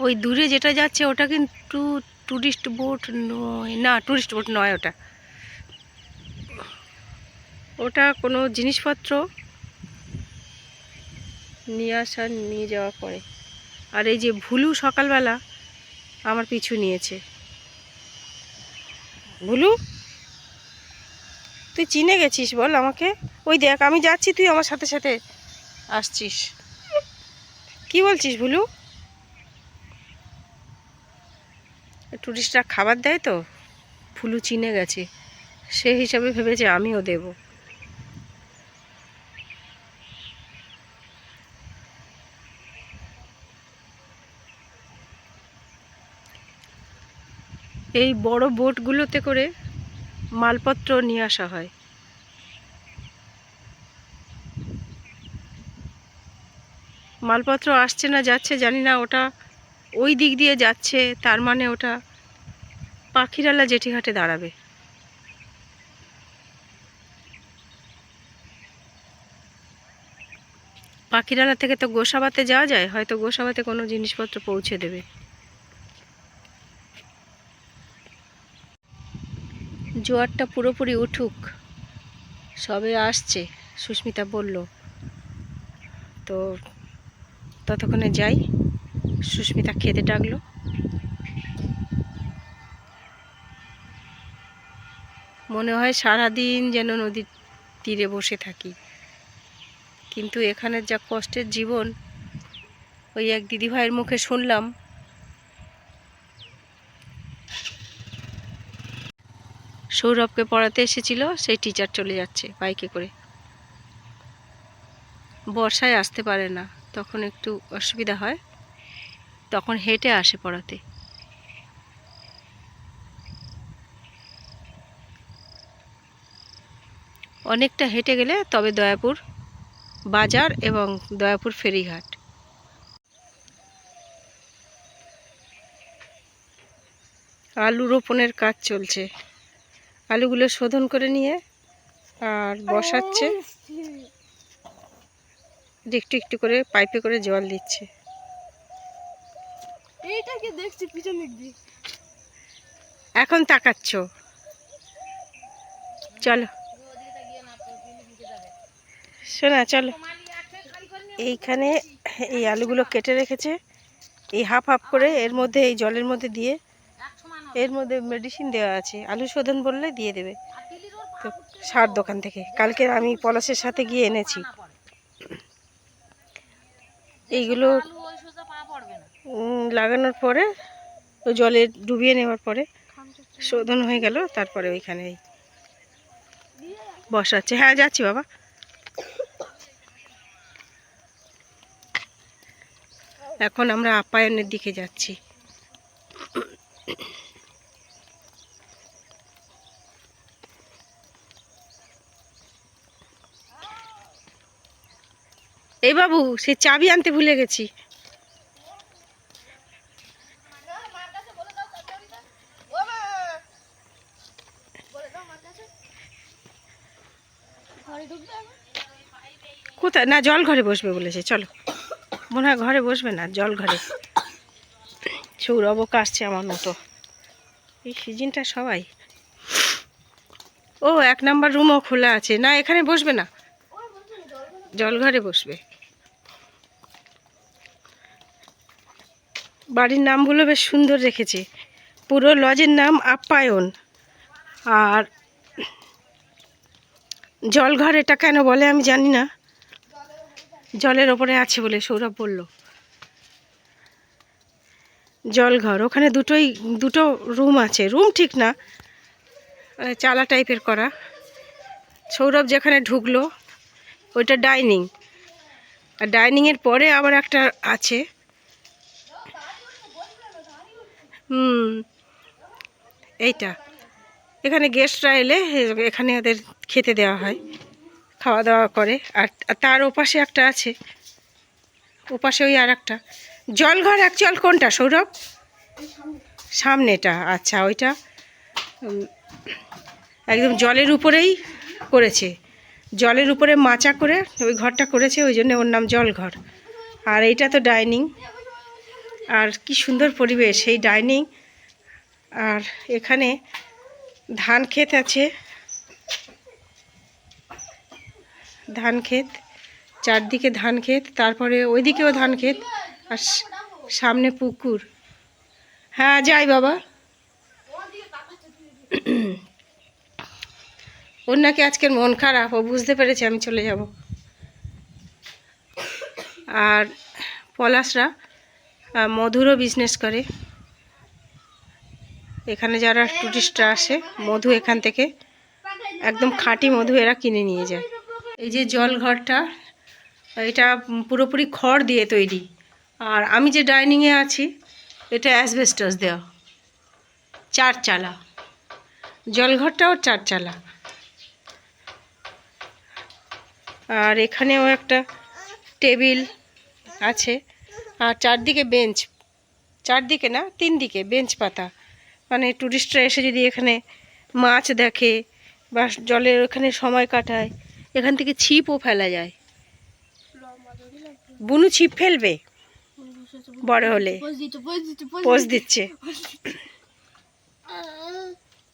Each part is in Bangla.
ওই দূরে যেটা যাচ্ছে ওটা কিন্তু টুরিস্ট বোট নয়, না টুরিস্ট বোট নয়, ওটা ওটা কোনো জিনিসপত্র নিয়ে আসা নিয়ে যাওয়া পরে। আর এই যে ভুলু সকালবেলা আমার পিছু নিয়েছে। ভুলু, তুই চিনে গেছিস বল আমাকে? ওই দেখ আমি যাচ্ছি, তুই আমার সাথে সাথে আসছিস। কি বলছিস ভুলু? টুরিস্টরা খাবার দেয় তো, ভুলু চিনে গেছে, সে হিসাবে ভেবেছে আমিও দেব। এই বড় বোটগুলোতে করে মালপত্র নিয়ে আসা হয়। মালপত্র আসছে না যাচ্ছে জানি না, ওটা ওই দিক দিয়ে যাচ্ছে, তার মানে ওটা পাখিরালা জেঠিঘাটে দাঁড়াবে। পাখিরালা থেকে তো গোসাবাতে যাওয়া যায়, হয়তো গোসাবাতে কোনো জিনিসপত্র পৌঁছে দেবে। জোয়ারটা পুরোপুরি উঠুক, সবে আসছে সুস্মিতা বলল, তো ততক্ষণে যাই। সুস্মিতা খেতে ডাকলো। মনে হয় সারাদিন যেন নদীর তীরে বসে থাকি, কিন্তু এখানের যা কষ্টের জীবন, ওই এক দিদিভাইয়ের মুখে শুনলাম, সৌরভকে পড়াতে এসেছিল, সেই টিচার চলে যাচ্ছে বাইকে করে। বর্ষায় আসতে পারে না, তখন একটু অসুবিধা হয়, তখন হেঁটে আসে পড়াতে। অনেকটা হেঁটে গেলে তবে দয়াপুর বাজার এবং দয়াপুর ফেরিঘাট। আলু রোপণের কাজ চলছে, আলুগুলো শোধন করে নিয়ে আর বসাচ্ছে, একটু একটু করে পাইপে করে জল দিচ্ছে। এইটাকে দেখছি পিছন দিক দিয়ে। এখন তাকাচ্ছ? চলো শোনা, চলো। এইখানে এই আলুগুলো কেটে রেখেছে, এই হাফ হাফ করে এর মধ্যে, এই জলের মধ্যে দিয়ে, এর মধ্যে মেডিসিন দেওয়া আছে, আলু শোধন বললে দিয়ে দেবে। তো সার দোকান থেকে কালকে আমি পলাশের সাথে গিয়ে এনেছি। এইগুলো লাগানোর পরে, ওই জলে ডুবিয়ে নেওয়ার পরে শোধন হয়ে গেল, তারপরে ওইখানে বসাচ্ছে। হ্যাঁ যাচ্ছি বাবা। এখন আমরা আপ্যায়নের দিকে যাচ্ছি। এই বাবু, সে চাবি আনতে ভুলে গেছি। কোথায়? না জল ঘরে বসবে বলেছে, চলো। মনে হয় ঘরে বসবে না, জল ঘরে। সৌরভও কাশছে আমার মতো, এই সিজনটা সবাই। ও 1 নাম্বার রুমও খোলা আছে, না এখানে বসবে না, জল ঘরে বসবে। বাড়ির নামগুলো বেশ সুন্দর রেখেছে, পুরো লজের নাম আপ্যায়ন। আর জলঘর এটা কেন বলে আমি জানি না, জলের ওপরে আছে বলে সৌরভ বলল। জলঘর, ওখানে দুটো রুম আছে, রুম ঠিক না, চালা টাইপের করা। সৌরভ যেখানে ঢুকলো ওইটা ডাইনিং, আর ডাইনিংয়ের পরে আবার একটা আছে। এইটা, এখানে গেস্টরা এলে এখানে ওদের খেতে দেওয়া হয়, খাওয়া দাওয়া করে। আর তার ওপাশে একটা আছে, ওপাশে ওই আর একটা জলঘর। অ্যাকচুয়াল কোনটা সৌরভ? সামনেটা, আচ্ছা ওইটা একদম জলের উপরেই করেছে, জলের উপরে মাচা করে ওই ঘরটা করেছে, ওই জন্য ওর নাম জলঘর। আর এইটা তো ডাইনিং, আর কি সুন্দর পরিবেশ, এই ডাইনিং। আর এখানে ধান ক্ষেত আছে, ধান ক্ষেত, চারদিকে ধান ক্ষেত, তারপরে ওইদিকেও ধান ক্ষেত, আর সামনে পুকুর। হ্যাঁ যাই বাবা। ওর নাকি আজকের মন খারাপ, ও বুঝতে পেরেছে আমি চলে যাব। আর পলাশরা মধুরও বিজনেস করে। এখানে যারা টুরিস্টরা আসে, মধু এখান থেকে একদম খাঁটি মধু এরা কিনে নিয়ে যায়। এই যে জলঘরটা, এটা পুরোপুরি খড় দিয়ে তৈরি। আর আমি যে ডাইনিংয়ে আছি এটা অ্যাসবেস্টস দেওয়া, 4 চালা। জলঘরটাও 4 চালা। আর এখানেও একটা টেবিল আছে, আর চারদিকে বেঞ্চ, চারদিকে না 3 দিকে বেঞ্চ পাতা। মানে টুরিস্টরা এসে যদি এখানে মাছ দেখে বা জলের ওখানে সময় কাটায়, এখান থেকে ছিপও ফেলা যায়। বুনু ছিপ ফেলবে বড় হলে, পোজ দিচ্ছে।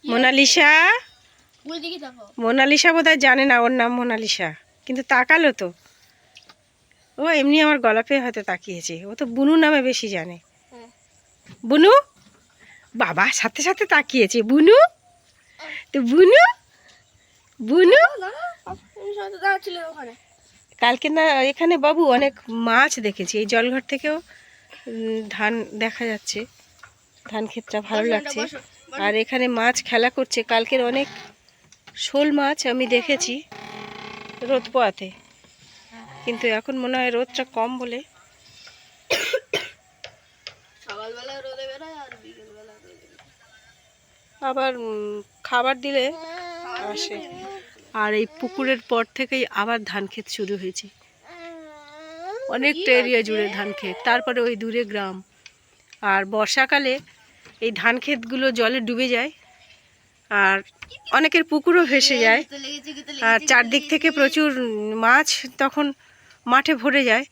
মোনালিসা, মোনালিসা বোধহয় জানে না ওর নাম মোনালিসা, কিন্তু তাকালো তো। ও এমনি আমার গলাপে হয়তো তাকিয়েছে, ও তো বুনু নামে বেশি জানে। বুনু, বাবা সাথে সাথে তাকিয়েছে। বুনু তো, বুনু, বুনু। কালকে না এখানে বাবু অনেক মাছ দেখেছি, এই জলঘর থেকেও ধান দেখা যাচ্ছে, ধান ক্ষেতটা ভালো লাগছে। আর এখানে মাছ খেলা করছে, কালকের অনেক শোল মাছ আমি দেখেছি রোদ পোয়াতে, কিন্তু এখন মনে হয় রোদটা কম বলে। আবার খাবার দিলে আসে। আর এই পুকুরের পর থেকেই আবার ধান ক্ষেত শুরু হয়েছে, অনেকটা এরিয়া জুড়ে ধান ক্ষেত, তারপরে ওই দূরে গ্রাম। আর বর্ষাকালে এই ধান ক্ষেতগুলো জলে ডুবে যায়, আর অনেকের পুকুরও ভেসে যায়। আর চারদিক থেকে প্রচুর মাছ তখন মাঠে ভরে যায়,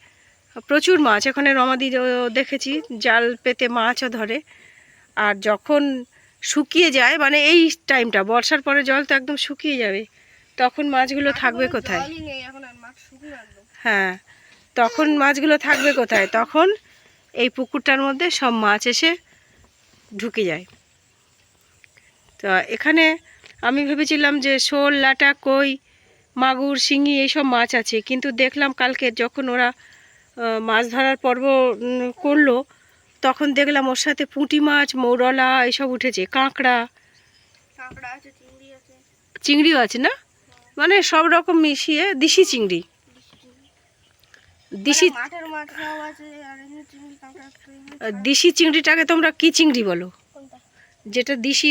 প্রচুর মাছ। এখানে রমাদি দেখেছি জাল পেতে মাছও ধরে। আর যখন শুকিয়ে যায়, মানে এই টাইমটা বর্ষার পরে জল তো একদম শুকিয়ে যাবে, তখন মাছগুলো থাকবে কোথায়? হ্যাঁ, তখন মাছগুলো থাকবে কোথায়? তখন এই পুকুরটার মধ্যে সব মাছ এসে ঢুকে যায়। তো এখানে আমি ভেবেছিলাম যে শোল, লাটা, কই, মাগুর, শিঙি এইসব মাছ আছে, কিন্তু দেখলাম কালকে যখন ওরা মাছ ধরার পর্ব করলো, তখন দেখলাম ওর সাথে পুঁটি মাছ, মৌরলা এইসব উঠেছে, কাঁকড়া, চিংড়িও আছে না, মানে সব রকম মিশিয়ে দিশি চিংড়ি। দিশি চিংড়িটাকে তোমরা কি চিংড়ি বলো? যেটা দিশি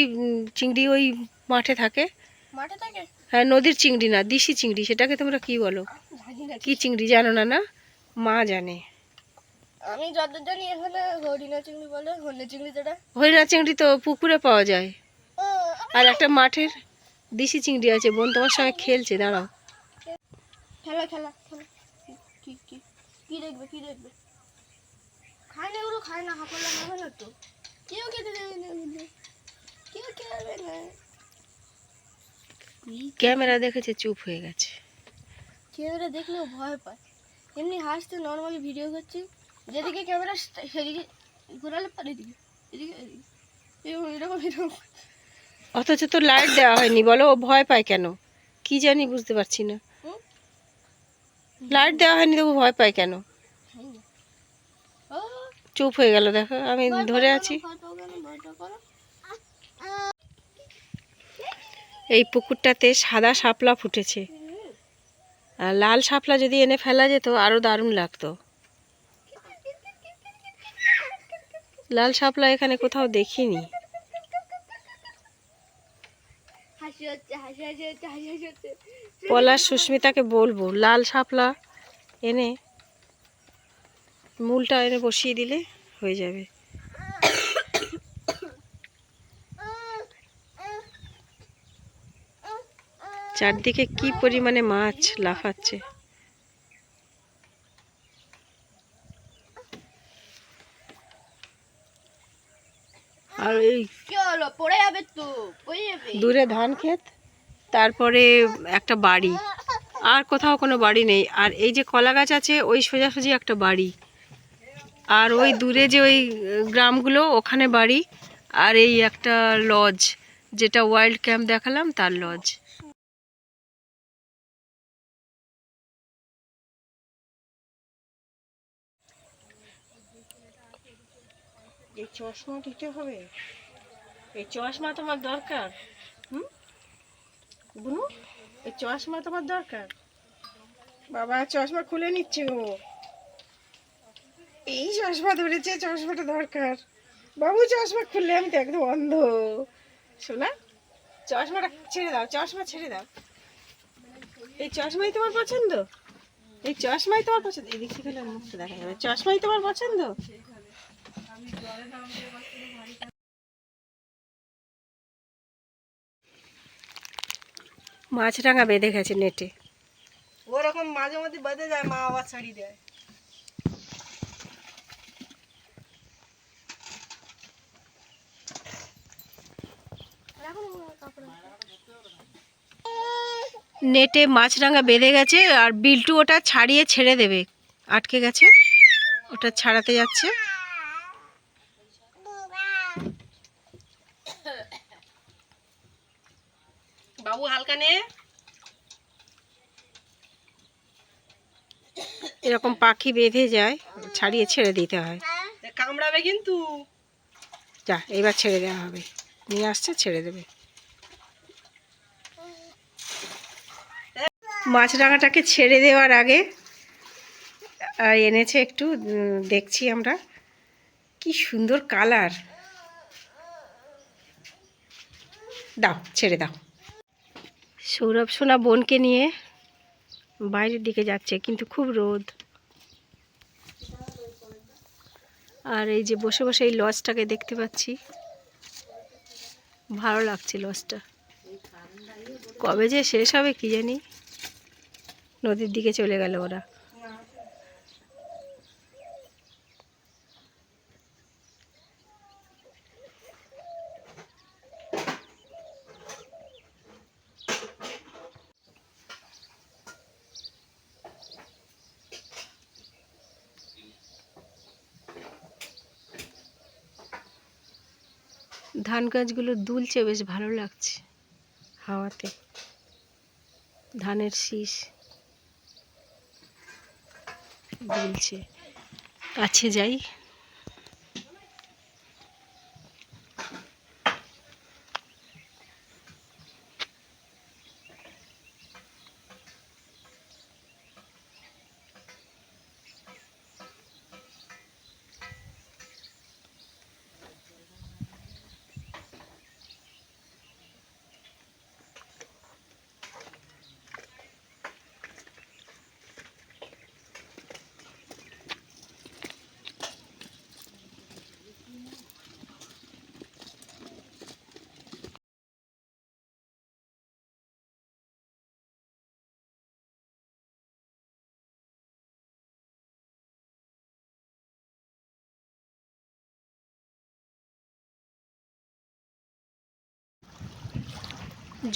চিংড়ি ওই মাঠে থাকে। হ্যাঁ, নদীর চিংড়ি না, দিশি চিংড়ি, সেটাকে তোমরা কি বলো? কি চিংড়ি জানো না? না, মা জানে। আমি যত জানি এখানে হরিণা চিংড়ি বলে। হরিণা চিংড়ি তো পুকুরে পাওয়া যায়, আর একটা মাঠের দিশি চিংড়ি আছে। বোন তোমার সঙ্গে খেলছে, দাঁড়াও। খেলা খেলা খেলা, কি কি কি দেখবে, কি দেখবে? খায় না, ওগুলো খায় না, হাঁপালে হবে না তো, কেউ খেতে দেবে না, কেউ খেলবে না। ক্যামেরা দেখেছে, চুপ হয়ে গেছে। ক্যামেরা দেখলেও ভয় পায়, এমনি হাসতে নর্মালি ভিডিও করছি, যেদিকে ক্যামেরা সেদিকে ঘোরালে পারে, এদিকে এদিকে এদিকে, এরকম এরকম। অথচ তো লাইট দেওয়া হয়নি, বলো ও ভয় পায় কেন? কি জানি, বুঝতে পারছি না। লাইট দেওয়া হয়নি তবু ভয় পায় কেন? চুপ হয়ে গেল, দেখো আমি ধরে আছি। এই পুকুরটাতে সাদা শাপলা ফুটেছে, আর লাল শাপলা যদি এনে ফেলা যেত আরো দারুণ লাগতো। লাল শাপলা এখানে কোথাও দেখিনি। পলাশ সুস্মিতাকে বলবো লাল শাপলা এনে মূলটা এনে বসিয়ে দিলে হয়ে যাবে। চারদিকে কি পরিমাণে মাছ লাফাচ্ছে। যাবে তো, পড়ে যাবে। দূরে ধান ক্ষেত, তারপরে একটা বাড়ি, আর কোথাও কোনো বাড়ি নেই। আর এই যে কলা গাছ আছে ওই সোজাসুজি একটা বাড়ি, আর ওই দূরে যে ওই গ্রামগুলো ওখানে বাড়ি, আর এই একটা লজ, যেটা ওয়াইল্ড ক্যাম্প দেখালাম তার লজ। এই চশমা দিতে হবে, এই চশমা তোমার দরকার? হুম বুনু, এই চশমা তোমার দরকার? বাবা চশমা খুলে নিচ্ছে ও, এই চশমা ধরেছে, চশমাটা দরকার। বাবু চশমা খুললে আমি তো একদম অন্ধ। শোনা, চশমাটা ছেড়ে দাও, চশমা ছেড়ে দাও। এই চশমাই তোমার পছন্দ? এই চশমাই তোমার পছন্দ? এই দেখি গেলে মুখটা দেখা যাবে। চশমাই তোমার পছন্দ? মাছরাঙা বেঁধে গেছে নেটে। ওরকম মাঝে মধ্যে বেঁধে যায়, মা আবার ছাড়ি দেয়। নেটে মাছরাঙা বেঁধে গেছে, আর বিল্টু ওটা ছাড়িয়ে ছেড়ে দেবে, আটকে গেছে, ওটা ছাড়াতে যাচ্ছে। বাবু হালকা নে। এরকম পাখি বেঁধে যায়, ছাড়িয়ে ছেড়ে দিতে হয়, কামড়াবে কিন্তু। যা, এবার ছেড়ে দেওয়া হবে, নিয়ে আসছে, ছেড়ে দেবে। মাছরাঙাটাকে ছেড়ে দেওয়ার আগে এনেছে একটু, দেখছি আমরা, কি সুন্দর কালার। দাও, ছেড়ে দাও। সৌরভ সোনা বোনকে নিয়ে বাইরের দিকে যাচ্ছে, কিন্তু খুব রোদ। আর এই যে বসে বসে এই লজটাকে দেখতে পাচ্ছি, ভালো লাগছে লজটা। কবে যে শেষ হবে কি জানি। নদীর দিকে চলে গেল ওরা। ধান গাছগুলো দুলছে, বেশ ভালো লাগছে হাওয়াতে। ধানের শীষ দুলছে। কাছে যাই।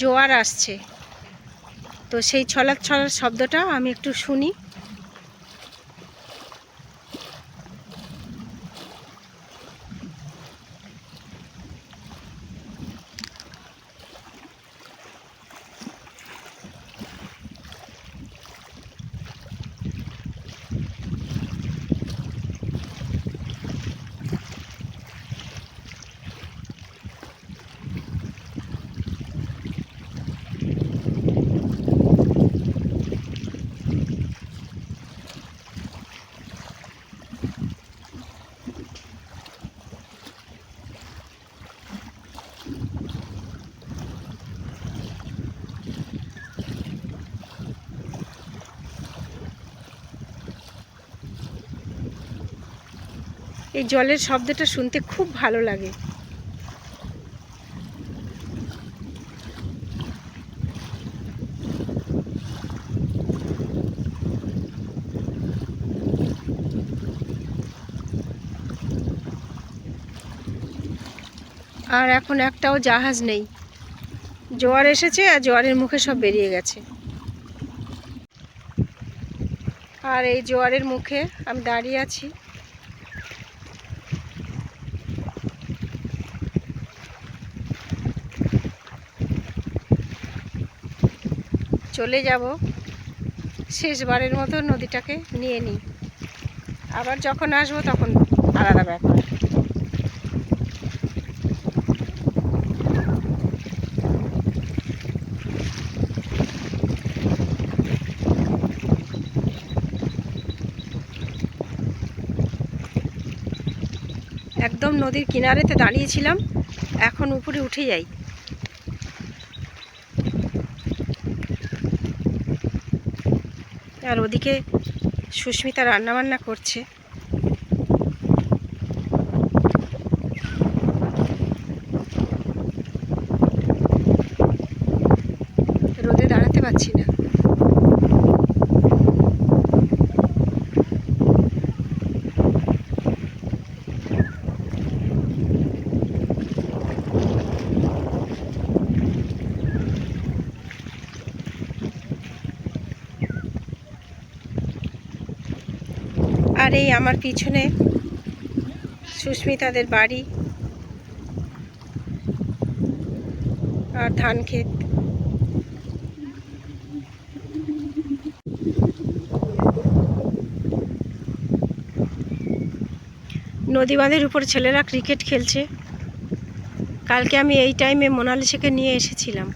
জোয়ার আসছে, তো সেই ছলাৎ ছলাৎ শব্দটা আমি একটু শুনি। এই জলের শব্দটা শুনতে খুব ভালো লাগে। আর এখন একটাও জাহাজ নেই। জোয়ার এসেছে আর জোয়ারের মুখে সব বেরিয়ে গেছে। আর এই জোয়ারের মুখে আমি দাঁড়িয়ে আছি। চলে যাব, শেষবারের মতো নদীটাকে নিয়ে নিই। আবার যখন আসবো তখন আলাদা ব্যাপার। একদম নদীর কিনারেতে দাঁড়িয়েছিলাম, এখন উপরে উঠে যাই। আর ওদিকে সুস্মিতা রান্নাবান্না করছে। রোদে দাঁড়াতে পারছি না। আর এই আমার পিছনে সুস্মিতাদের বাড়ি আর ধান ক্ষেত। নদী বাঁধের উপর ছেলেরা ক্রিকেট খেলছে। কালকে আমি এই টাইমে মোনালিসাকে নিয়ে এসেছিলাম।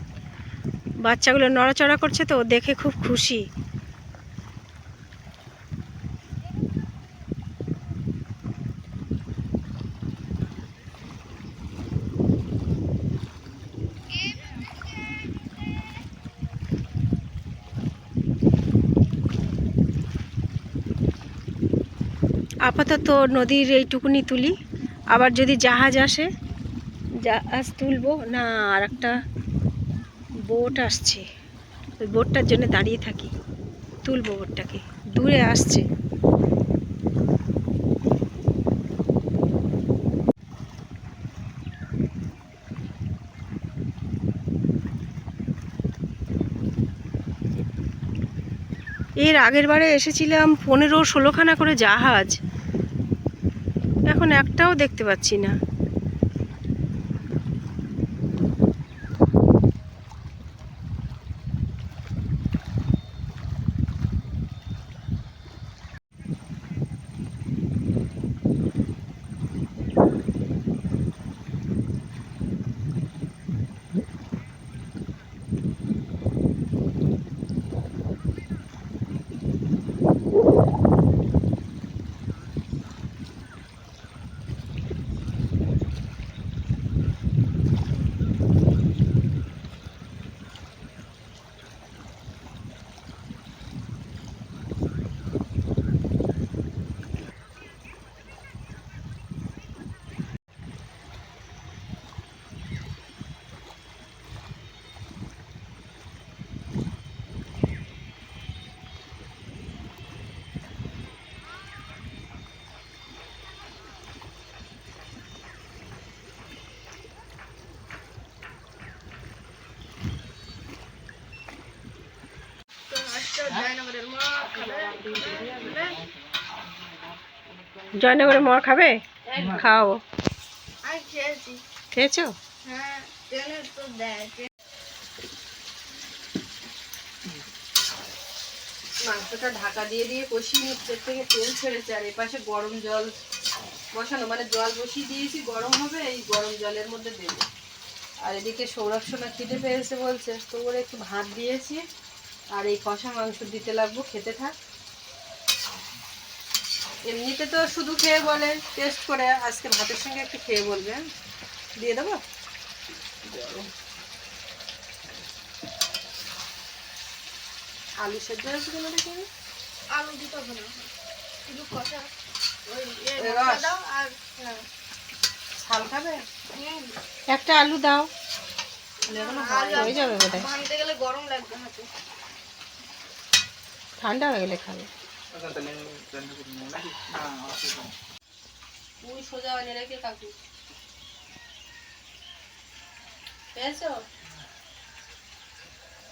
বাচ্চাগুলো নড়াচড়া করছে তো দেখে খুব খুশি। আপাতত নদীর এইটুকুনি তুলি, আবার যদি জাহাজ আসে জাহাজ তুলবো না। আর একটা বোট আসছে, ওই বোটটার জন্য দাঁড়িয়ে থাকি, তুলবো বোটটাকে। দূরে আসছে। এর আগের বারে এসেছিলাম 15-16খানা করে জাহাজ, এখন একটাও দেখতে পাচ্ছি না। জয়নগরের মোয়া খাবে? খাও। খেয়েছো? মাংসটা ঢাকা দিয়ে দিয়ে কষিয়ে নিচ্ছে, থেকে তেল ছেড়েছে। আর এপাশে গরম জল বসানো, মানে জল বসিয়ে দিয়েছি, গরম হবে, এই গরম জলের মধ্যে দেবো। আর এদিকে সৌরভ সোনা খিদে পেয়েছে বলছে, তো ওর একটু ভাত দিয়েছি আর এই কষা মাংস দিতে লাগবো, খেতে থাক। এমনিতে তো শুধু খেয়ে বলে টেস্ট করে, আজকে ভাতের সঙ্গে একটু খেয়ে বলবে। দিয়ে দেবো। আলু সেদ্ধ হয়েছে কেন দেখি? আলু দিতে হবে না, শুধু কষা। দাও আর ছাল খাবে? একটা আলু দাও, হয়ে যাবে বোধ হয়। ভাঙতে গেলে গরম লাগবে হাতে, ঠান্ডা হয়ে গেলে খাবে। তুই সোজা এনে রেখে কাকু পেয়েছো?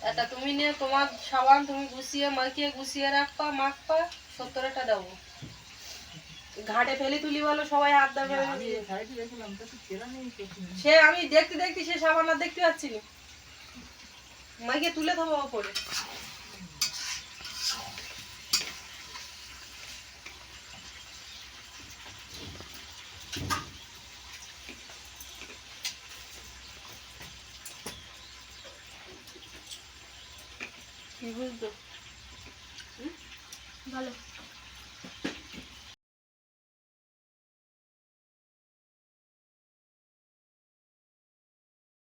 এটা তুমি নিয়ে তোমার সাবান তুমি গুছিয়ে মাখিয়ে গুছিয়ে রাখবা, মাখবা, 70 দেবো। ঘাটে ফেলি তুলি বলো সবাই হাত দেবে। সে আমি দেখতে দেখতে সে সাবান আর দেখতে পাচ্ছি না, মাইকে তুলে দেবো ওপরে। কি বুঝতো? ভালো